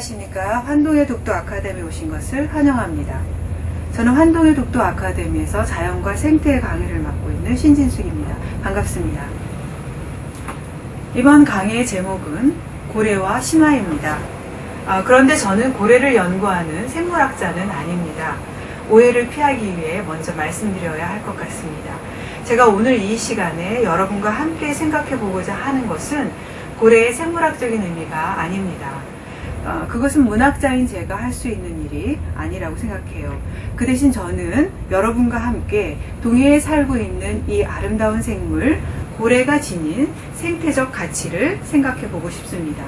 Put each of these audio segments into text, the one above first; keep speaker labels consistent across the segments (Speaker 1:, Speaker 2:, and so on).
Speaker 1: 안녕하십니까. 환동의 독도 아카데미 오신 것을 환영합니다. 저는 환동의 독도 아카데미에서 자연과 생태 강의를 맡고 있는 신진숙입니다. 반갑습니다. 이번 강의의 제목은 고래와 신화입니다. 그런데 저는 고래를 연구하는 생물학자는 아닙니다. 오해를 피하기 위해 먼저 말씀드려야 할 것 같습니다. 제가 오늘 이 시간에 여러분과 함께 생각해 보고자 하는 것은 고래의 생물학적인 의미가 아닙니다. 그것은 문학자인 제가 할 수 있는 일이 아니라고 생각해요. 그 대신 저는 여러분과 함께 동해에 살고 있는 이 아름다운 생물, 고래가 지닌 생태적 가치를 생각해 보고 싶습니다.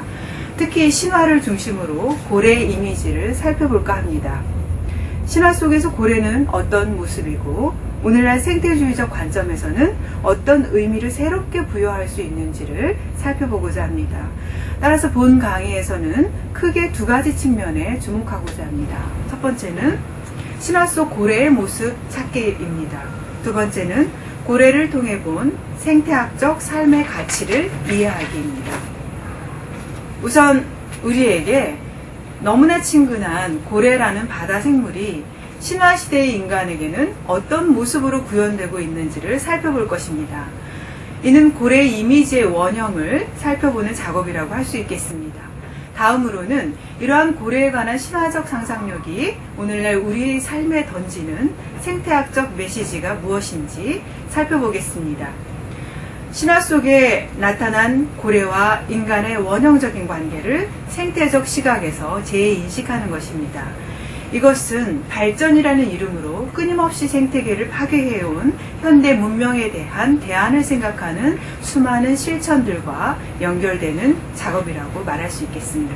Speaker 1: 특히 신화를 중심으로 고래의 이미지를 살펴볼까 합니다. 신화 속에서 고래는 어떤 모습이고 오늘날 생태주의적 관점에서는 어떤 의미를 새롭게 부여할 수 있는지를 살펴보고자 합니다. 따라서 본 강의에서는 크게 두 가지 측면에 주목하고자 합니다. 첫 번째는 신화 속 고래의 모습 찾기입니다. 두 번째는 고래를 통해 본 생태학적 삶의 가치를 이해하기입니다. 우선 우리에게 너무나 친근한 고래라는 바다 생물이 신화시대의 인간에게는 어떤 모습으로 구현되고 있는지를 살펴볼 것입니다. 이는 고래의 이미지의 원형을 살펴보는 작업이라고 할 수 있겠습니다. 다음으로는 이러한 고래에 관한 신화적 상상력이 오늘날 우리의 삶에 던지는 생태학적 메시지가 무엇인지 살펴보겠습니다. 신화 속에 나타난 고래와 인간의 원형적인 관계를 생태적 시각에서 재인식하는 것입니다. 이것은 발전이라는 이름으로 끊임없이 생태계를 파괴해온 현대 문명에 대한 대안을 생각하는 수많은 실천들과 연결되는 작업이라고 말할 수 있겠습니다.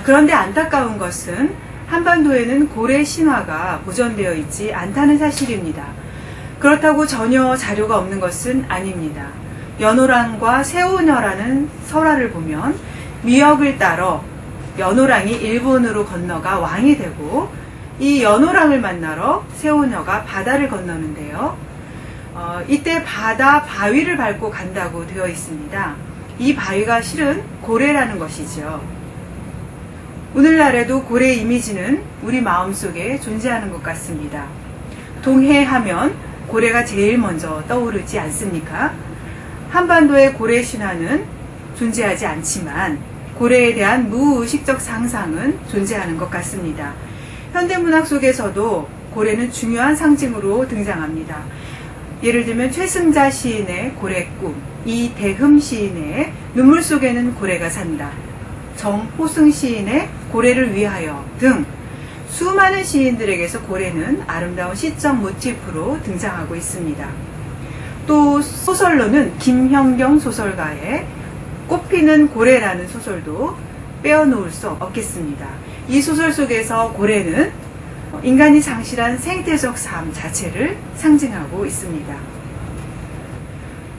Speaker 1: 그런데 안타까운 것은 한반도에는 고래 신화가 보존되어 있지 않다는 사실입니다. 그렇다고 전혀 자료가 없는 것은 아닙니다. 연호랑과 새우녀라는 설화를 보면 미역을 따러 연호랑이 일본으로 건너가 왕이 되고 이 연호랑을 만나러 새우녀가 바다를 건너는데요. 이때 바다 바위를 밟고 간다고 되어 있습니다. 이 바위가 실은 고래라는 것이죠. 오늘날에도 고래 이미지는 우리 마음속에 존재하는 것 같습니다. 동해하면 고래가 제일 먼저 떠오르지 않습니까? 한반도의 고래 신화는 존재하지 않지만 고래에 대한 무의식적 상상은 존재하는 것 같습니다. 현대문학 속에서도 고래는 중요한 상징으로 등장합니다. 예를 들면 최승자 시인의 고래꿈, 이대흠 시인의 눈물 속에는 고래가 산다, 정호승 시인의 고래를 위하여 등 수많은 시인들에게서 고래는 아름다운 시적 모티프로 등장하고 있습니다. 또 소설로는 김현경 소설가의 꽃피는 고래라는 소설도 빼어놓을 수 없겠습니다. 이 소설 속에서 고래는 인간이 상실한 생태적 삶 자체를 상징하고 있습니다.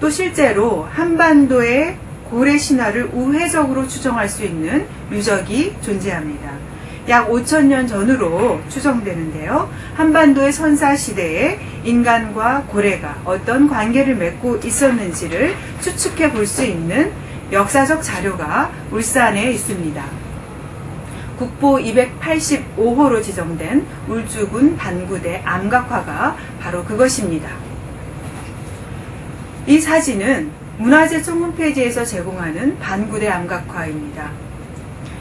Speaker 1: 또 실제로 한반도의 고래 신화를 우회적으로 추정할 수 있는 유적이 존재합니다. 약 5,000년 전으로 추정되는데요. 한반도의 선사시대에 인간과 고래가 어떤 관계를 맺고 있었는지를 추측해 볼 수 있는 역사적 자료가 울산에 있습니다. 국보 285호로 지정된 울주군 반구대 암각화가 바로 그것입니다. 이 사진은 문화재청 홈페이지에서 제공하는 반구대 암각화입니다.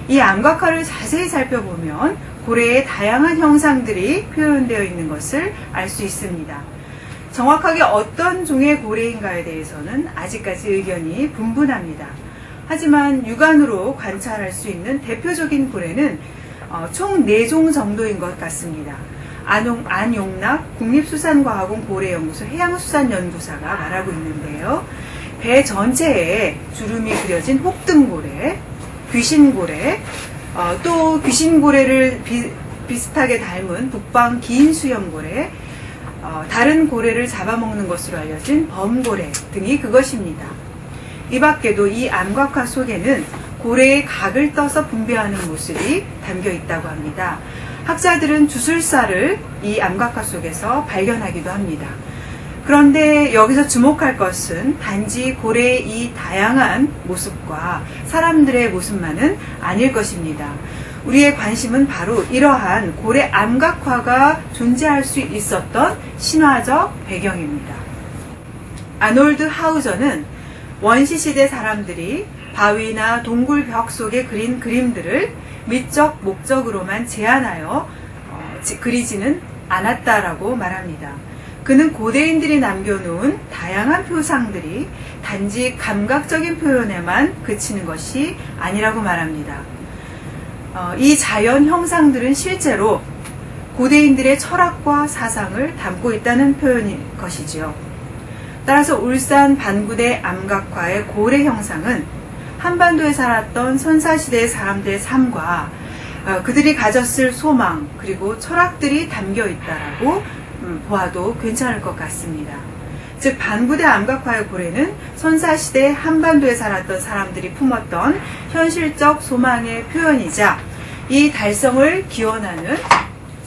Speaker 1: 이 암각화를 자세히 살펴보면 고래의 다양한 형상들이 표현되어 있는 것을 알 수 있습니다. 정확하게 어떤 종의 고래인가에 대해서는 아직까지 의견이 분분합니다. 하지만 육안으로 관찰할 수 있는 대표적인 고래는 총 4종 정도인 것 같습니다. 안용락 국립수산과학원 고래연구소 해양수산연구사가 말하고 있는데요. 배 전체에 주름이 그려진 혹등고래, 귀신고래, 또 귀신고래를 비슷하게 닮은 북방 긴 수염고래, 다른 고래를 잡아먹는 것으로 알려진 범고래 등이 그것입니다. 이 밖에도 이 암각화 속에는 고래의 각을 떠서 분배하는 모습이 담겨 있다고 합니다. 학자들은 주술사를 이 암각화 속에서 발견하기도 합니다. 그런데 여기서 주목할 것은 단지 고래의 이 다양한 모습과 사람들의 모습만은 아닐 것입니다. 우리의 관심은 바로 이러한 고래 암각화가 존재할 수 있었던 신화적 배경입니다. 아놀드 하우저는 원시시대 사람들이 바위나 동굴 벽 속에 그린 그림들을 미적 목적으로만 제한하여 그리지는 않았다라고 말합니다. 그는 고대인들이 남겨놓은 다양한 표상들이 단지 감각적인 표현에만 그치는 것이 아니라고 말합니다. 이 자연 형상들은 실제로 고대인들의 철학과 사상을 담고 있다는 표현인 것이지요. 따라서 울산 반구대 암각화의 고래 형상은 한반도에 살았던 선사시대의 사람들의 삶과 그들이 가졌을 소망 그리고 철학들이 담겨 있다라고 보아도 괜찮을 것 같습니다. 즉 반구대 암각화의 고래는 선사시대 한반도에 살았던 사람들이 품었던 현실적 소망의 표현이자 이 달성을 기원하는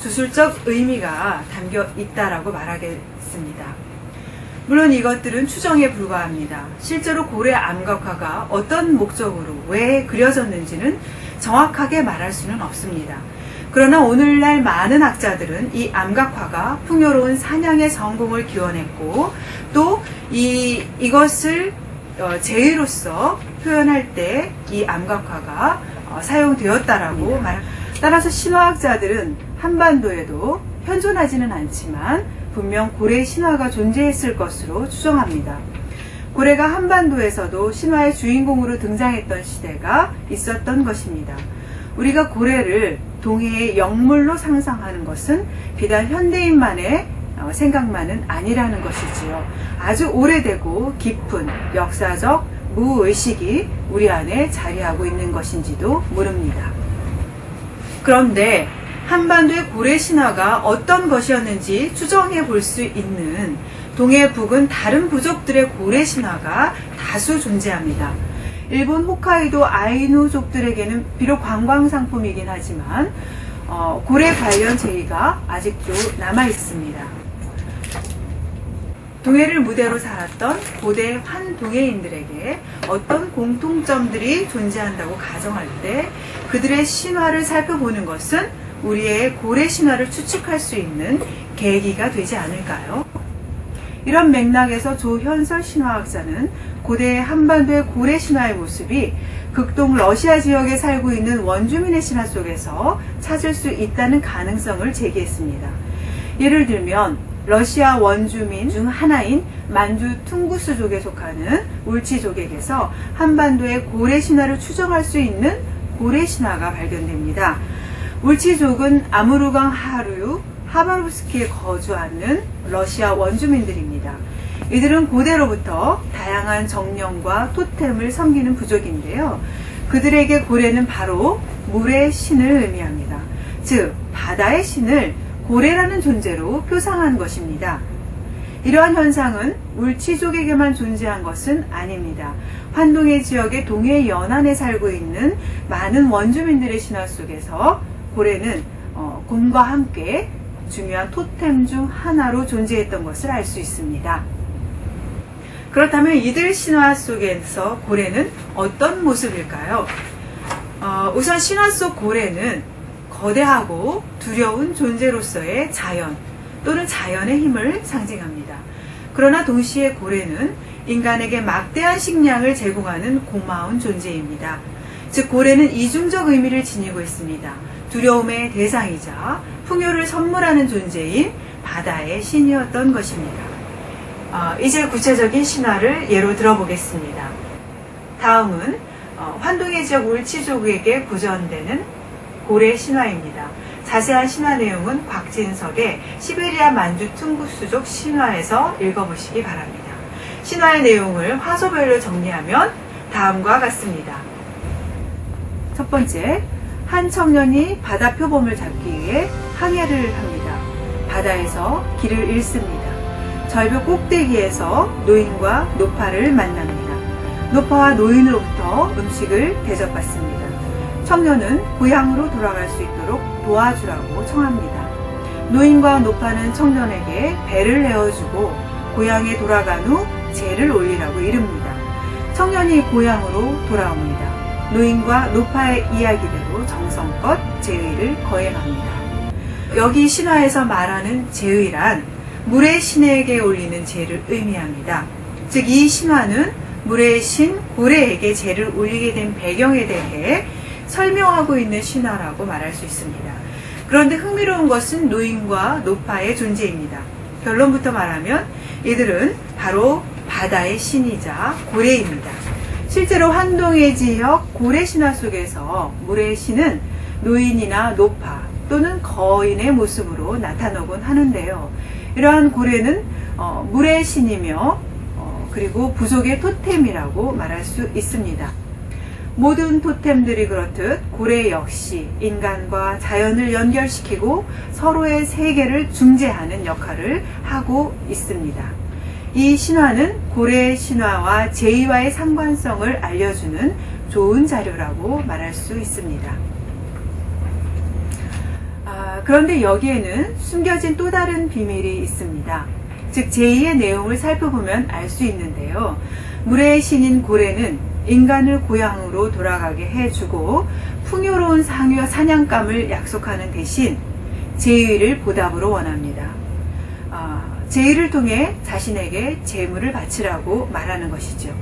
Speaker 1: 주술적 의미가 담겨 있다라고 말하겠습니다. 물론 이것들은 추정에 불과합니다. 실제로 고래 암각화가 어떤 목적으로 왜 그려졌는지는 정확하게 말할 수는 없습니다. 그러나 오늘날 많은 학자들은 이 암각화가 풍요로운 사냥의 성공을 기원했고 또 이것을 제의로서 표현할 때 이 암각화가 사용되었다라고 말합니다. 따라서 신화학자들은 한반도에도 현존하지는 않지만 분명 고래 신화가 존재했을 것으로 추정합니다. 고래가 한반도에서도 신화의 주인공으로 등장했던 시대가 있었던 것입니다. 우리가 고래를 동해의 영물로 상상하는 것은 비단 현대인만의 생각만은 아니라는 것이지요. 아주 오래되고 깊은 역사적 무의식이 우리 안에 자리하고 있는 것인지도 모릅니다. 그런데 한반도의 고래 신화가 어떤 것이었는지 추정해 볼 수 있는 동해 북은 다른 부족들의 고래 신화가 다수 존재합니다. 일본 홋카이도 아이누족들에게는 비록 관광 상품이긴 하지만 고래 관련 제의가 아직도 남아 있습니다. 동해를 무대로 살았던 고대 환동해인들에게 어떤 공통점들이 존재한다고 가정할 때 그들의 신화를 살펴보는 것은 우리의 고래 신화를 추측할 수 있는 계기가 되지 않을까요? 이런 맥락에서 조현설 신화학자는 고대 한반도의 고래 신화의 모습이 극동 러시아 지역에 살고 있는 원주민의 신화 속에서 찾을 수 있다는 가능성을 제기했습니다. 예를 들면 러시아 원주민 중 하나인 만주 퉁구스족에 속하는 울치족에게서 한반도의 고래 신화를 추정할 수 있는 고래 신화가 발견됩니다. 울치족은 아무르강 하류 하바롭스키에 거주하는 러시아 원주민들입니다. 이들은 고대로부터 다양한 정령과 토템을 섬기는 부족인데요. 그들에게 고래는 바로 물의 신을 의미합니다. 즉 바다의 신을 고래라는 존재로 표상한 것입니다. 이러한 현상은 울치족에게만 존재한 것은 아닙니다. 환동해 지역의 동해 연안에 살고 있는 많은 원주민들의 신화 속에서 고래는 곰과 함께 중요한 토템 중 하나로 존재했던 것을 알 수 있습니다. 그렇다면 이들 신화 속에서 고래는 어떤 모습일까요? 우선 신화 속 고래는 거대하고 두려운 존재로서의 자연 또는 자연의 힘을 상징합니다. 그러나 동시에 고래는 인간에게 막대한 식량을 제공하는 고마운 존재입니다. 즉 고래는 이중적 의미를 지니고 있습니다. 두려움의 대상이자 풍요를 선물하는 존재인 바다의 신이었던 것입니다. 이제 구체적인 신화를 예로 들어보겠습니다. 다음은 환동해 지역 울치족에게 구전되는 고래 신화입니다. 자세한 신화 내용은 곽진석의 시베리아 만주 퉁구스족 신화에서 읽어보시기 바랍니다. 신화의 내용을 화소별로 정리하면 다음과 같습니다. 첫 번째, 한 청년이 바다 표범을 잡기 위해 항해를 합니다. 바다에서 길을 잃습니다. 절벽 꼭대기에서 노인과 노파를 만납니다. 노파와 노인으로부터 음식을 대접받습니다. 청년은 고향으로 돌아갈 수 있도록 도와주라고 청합니다. 노인과 노파는 청년에게 배를 내어주고 고향에 돌아간 후 제를 올리라고 이릅니다. 청년이 고향으로 돌아옵니다. 노인과 노파의 이야기대로 정성껏 제의를 거행합니다. 여기 신화에서 말하는 제의란 물의 신에게 올리는 제를 의미합니다. 즉 이 신화는 물의 신 고래에게 제를 올리게 된 배경에 대해 설명하고 있는 신화라고 말할 수 있습니다. 그런데 흥미로운 것은 노인과 노파의 존재입니다. 결론부터 말하면 이들은 바로 바다의 신이자 고래입니다. 실제로 환동의 지역 고래 신화 속에서 물의 신은 노인이나 노파 또는 거인의 모습으로 나타나곤 하는데요. 이러한 고래는 물의 신이며 그리고 부족의 토템이라고 말할 수 있습니다. 모든 토템들이 그렇듯 고래 역시 인간과 자연을 연결시키고 서로의 세계를 중재하는 역할을 하고 있습니다. 이 신화는 고래 신화와 제의와의 상관성을 알려주는 좋은 자료라고 말할 수 있습니다. 그런데 여기에는 숨겨진 또 다른 비밀이 있습니다. 즉 제의의 내용을 살펴보면 알 수 있는데요. 물의 신인 고래는 인간을 고향으로 돌아가게 해주고 풍요로운 사냥감을 약속하는 대신 제의를 보답으로 원합니다. 제의를 통해 자신에게 재물을 바치라고 말하는 것이죠.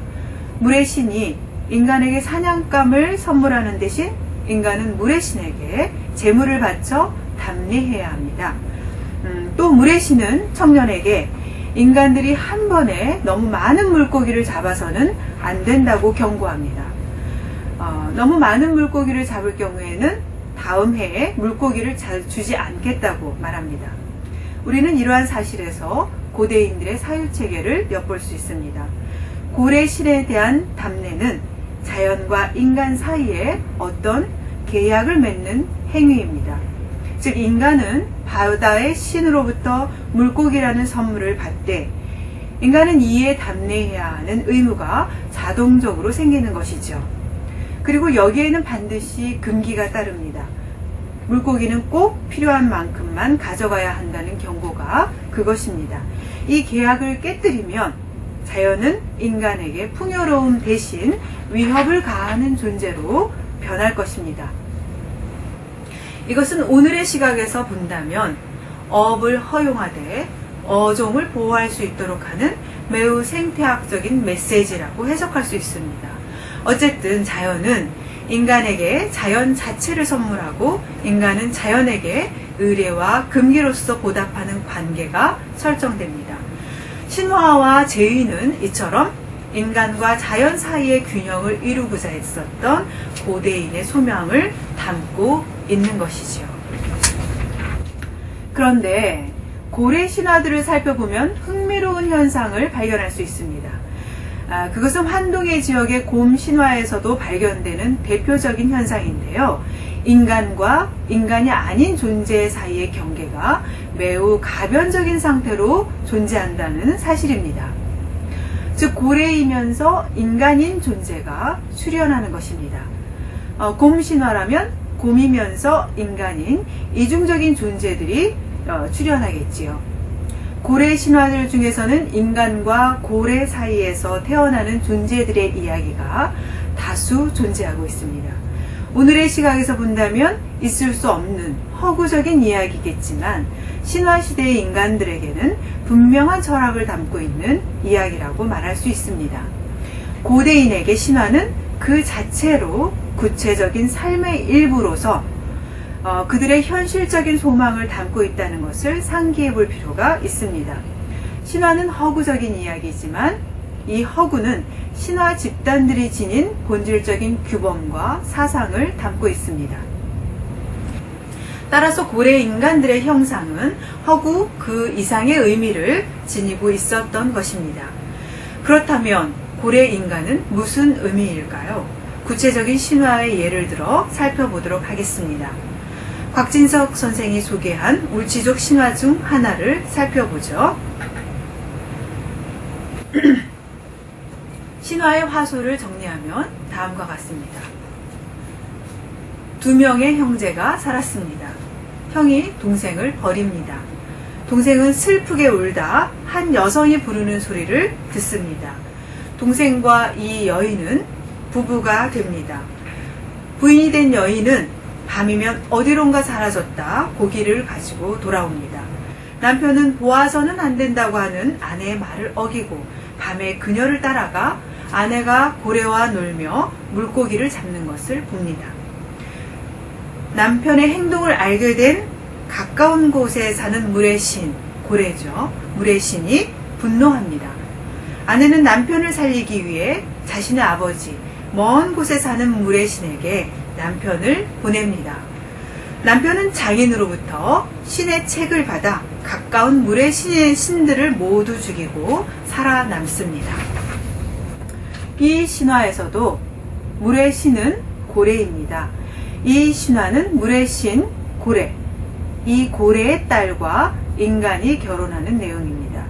Speaker 1: 물의 신이 인간에게 사냥감을 선물하는 대신 인간은 물의 신에게 재물을 바쳐 답례해야 합니다. 또 물의 신은 청년에게 인간들이 한 번에 너무 많은 물고기를 잡아서는 안 된다고 경고합니다. 너무 많은 물고기를 잡을 경우에는 다음 해에 물고기를 주지 않겠다고 말합니다. 우리는 이러한 사실에서 고대인들의 사유체계를 엿볼 수 있습니다. 고래 신에 대한 답례는 자연과 인간 사이에 어떤 계약을 맺는 행위입니다. 즉 인간은 바다의 신으로부터 물고기라는 선물을 받되 인간은 이에 답례해야 하는 의무가 자동적으로 생기는 것이죠. 그리고 여기에는 반드시 금기가 따릅니다. 물고기는 꼭 필요한 만큼만 가져가야 한다는 경고가 그것입니다. 이 계약을 깨뜨리면 자연은 인간에게 풍요로움 대신 위협을 가하는 존재로 변할 것입니다. 이것은 오늘의 시각에서 본다면 어업을 허용하되 어종을 보호할 수 있도록 하는 매우 생태학적인 메시지라고 해석할 수 있습니다. 어쨌든 자연은 인간에게 자연 자체를 선물하고 인간은 자연에게 의례와 금기로서 보답하는 관계가 설정됩니다. 신화와 제의는 이처럼 인간과 자연 사이의 균형을 이루고자 했었던 고대인의 소명을 담고 있는 것이죠. 그런데 고래 신화들을 살펴보면 흥미로운 현상을 발견할 수 있습니다. 그것은 환동의 지역의 곰 신화에서도 발견되는 대표적인 현상인데요. 인간과 인간이 아닌 존재 사이의 경계가 매우 가변적인 상태로 존재한다는 사실입니다. 즉 고래이면서 인간인 존재가 출현하는 것입니다. 곰 신화라면 곰이면서 인간인 이중적인 존재들이 출현하겠지요. 고래 신화들 중에서는 인간과 고래 사이에서 태어나는 존재들의 이야기가 다수 존재하고 있습니다. 오늘의 시각에서 본다면 있을 수 없는 허구적인 이야기겠지만 신화시대의 인간들에게는 분명한 철학을 담고 있는 이야기라고 말할 수 있습니다. 고대인에게 신화는 그 자체로 구체적인 삶의 일부로서 그들의 현실적인 소망을 담고 있다는 것을 상기해 볼 필요가 있습니다. 신화는 허구적인 이야기지만 이 허구는 신화 집단들이 지닌 본질적인 규범과 사상을 담고 있습니다. 따라서 고래 인간들의 형상은 허구 그 이상의 의미를 지니고 있었던 것입니다. 그렇다면 고래 인간은 무슨 의미일까요? 구체적인 신화의 예를 들어 살펴보도록 하겠습니다. 곽진석 선생이 소개한 울지족 신화 중 하나를 살펴보죠. 신화의 화소를 정리하면 다음과 같습니다. 두 명의 형제가 살았습니다. 형이 동생을 버립니다. 동생은 슬프게 울다 한 여성이 부르는 소리를 듣습니다. 동생과 이 여인은 부부가 됩니다. 부인이 된 여인은 밤이면 어디론가 사라졌다 고기를 가지고 돌아옵니다. 남편은 보아서는 안 된다고 하는 아내의 말을 어기고 밤에 그녀를 따라가 아내가 고래와 놀며 물고기를 잡는 것을 봅니다. 남편의 행동을 알게 된 가까운 곳에 사는 물의 신, 고래죠. 물의 신이 분노합니다. 아내는 남편을 살리기 위해 자신의 아버지, 먼 곳에 사는 물의 신에게 남편을 보냅니다. 남편은 장인으로부터 신의 책을 받아 가까운 물의 신의 신들을 모두 죽이고 살아남습니다. 이 신화에서도 물의 신은 고래입니다. 이 신화는 물의 신 고래, 이 고래의 딸과 인간이 결혼하는 내용입니다.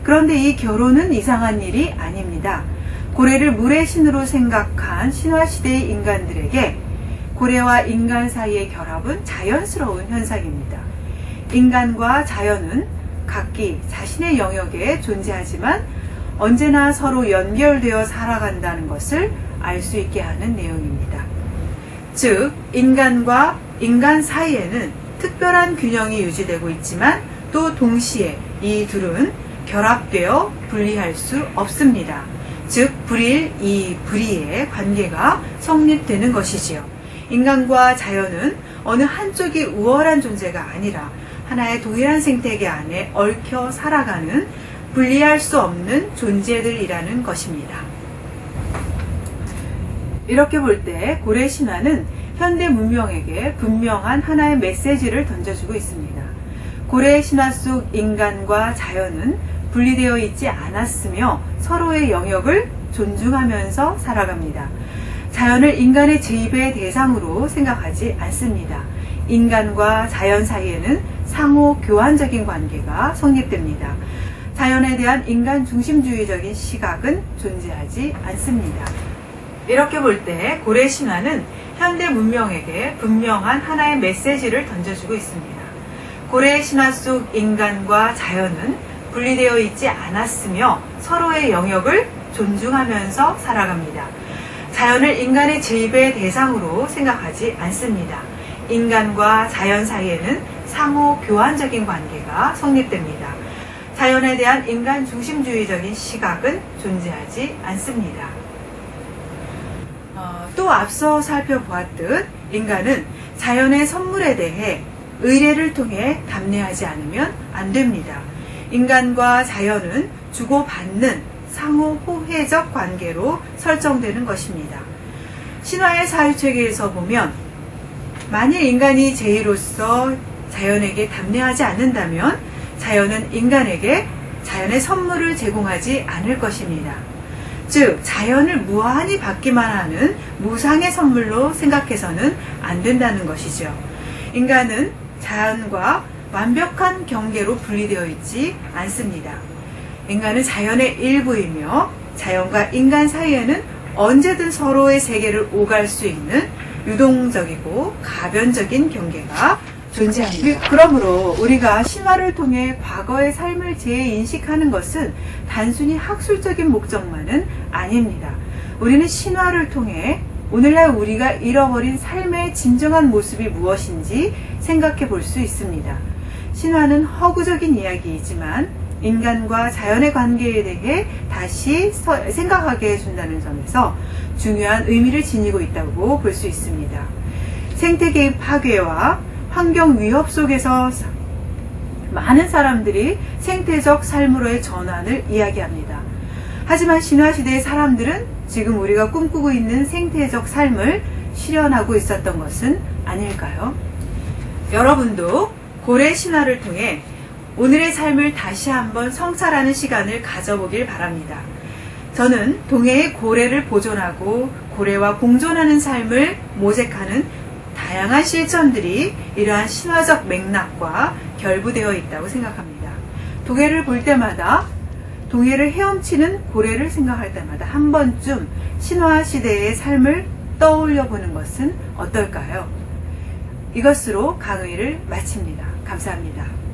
Speaker 1: 그런데 이 결혼은 이상한 일이 아닙니다. 고래를 물의 신으로 생각한 신화시대의 인간들에게 고래와 인간 사이의 결합은 자연스러운 현상입니다. 인간과 자연은 각기 자신의 영역에 존재하지만 언제나 서로 연결되어 살아간다는 것을 알 수 있게 하는 내용입니다. 즉, 인간과 인간 사이에는 특별한 균형이 유지되고 있지만 또 동시에 이 둘은 결합되어 분리할 수 없습니다. 즉, 불의의 관계가 성립되는 것이지요. 인간과 자연은 어느 한쪽이 우월한 존재가 아니라 하나의 동일한 생태계 안에 얽혀 살아가는 분리할 수 없는 존재들이라는 것입니다. 이렇게 볼 때 고래 신화는 현대 문명에게 분명한 하나의 메시지를 던져주고 있습니다. 고래 신화 속 인간과 자연은 분리되어 있지 않았으며 서로의 영역을 존중하면서 살아갑니다. 자연을 인간의 제입의 대상으로 생각하지 않습니다. 인간과 자연 사이에는 상호 교환적인 관계가 성립됩니다. 자연에 대한 인간 중심주의적인 시각은 존재하지 않습니다. 이렇게 볼 때 고래 신화는 현대 문명에게 분명한 하나의 메시지를 던져주고 있습니다. 고래 신화 속 인간과 자연은 분리되어 있지 않았으며 서로의 영역을 존중하면서 살아갑니다. 자연을 인간의 제입의 대상으로 생각하지 않습니다. 인간과 자연 사이에는 상호 교환적인 관계가 성립됩니다. 자연에 대한 인간 중심주의적인 시각은 존재하지 않습니다. 또 앞서 살펴보았듯 인간은 자연의 선물에 대해 의례를 통해 답례하지 않으면 안 됩니다. 인간과 자연은 주고받는 상호 호혜적 관계로 설정되는 것입니다. 신화의 사유체계에서 보면 만일 인간이 제의로서 자연에게 답례하지 않는다면 자연은 인간에게 자연의 선물을 제공하지 않을 것입니다. 즉, 자연을 무한히 받기만 하는 무상의 선물로 생각해서는 안 된다는 것이죠. 인간은 자연과 완벽한 경계로 분리되어 있지 않습니다. 인간은 자연의 일부이며 자연과 인간 사이에는 언제든 서로의 세계를 오갈 수 있는 유동적이고 가변적인 경계가 존재합니다. 그러므로 우리가 신화를 통해 과거의 삶을 재인식하는 것은 단순히 학술적인 목적만은 아닙니다. 우리는 신화를 통해 오늘날 우리가 잃어버린 삶의 진정한 모습이 무엇인지 생각해 볼 수 있습니다. 신화는 허구적인 이야기이지만 인간과 자연의 관계에 대해 다시 생각하게 해준다는 점에서 중요한 의미를 지니고 있다고 볼 수 있습니다. 생태계의 파괴와 환경 위협 속에서 많은 사람들이 생태적 삶으로의 전환을 이야기합니다. 하지만 신화시대의 사람들은 지금 우리가 꿈꾸고 있는 생태적 삶을 실현하고 있었던 것은 아닐까요? 여러분도 고래 신화를 통해 오늘의 삶을 다시 한번 성찰하는 시간을 가져보길 바랍니다. 저는 동해의 고래를 보존하고 고래와 공존하는 삶을 모색하는 다양한 실천들이 이러한 신화적 맥락과 결부되어 있다고 생각합니다. 동해를 볼 때마다 동해를 헤엄치는 고래를 생각할 때마다 한 번쯤 신화 시대의 삶을 떠올려 보는 것은 어떨까요? 이것으로 강의를 마칩니다. 감사합니다.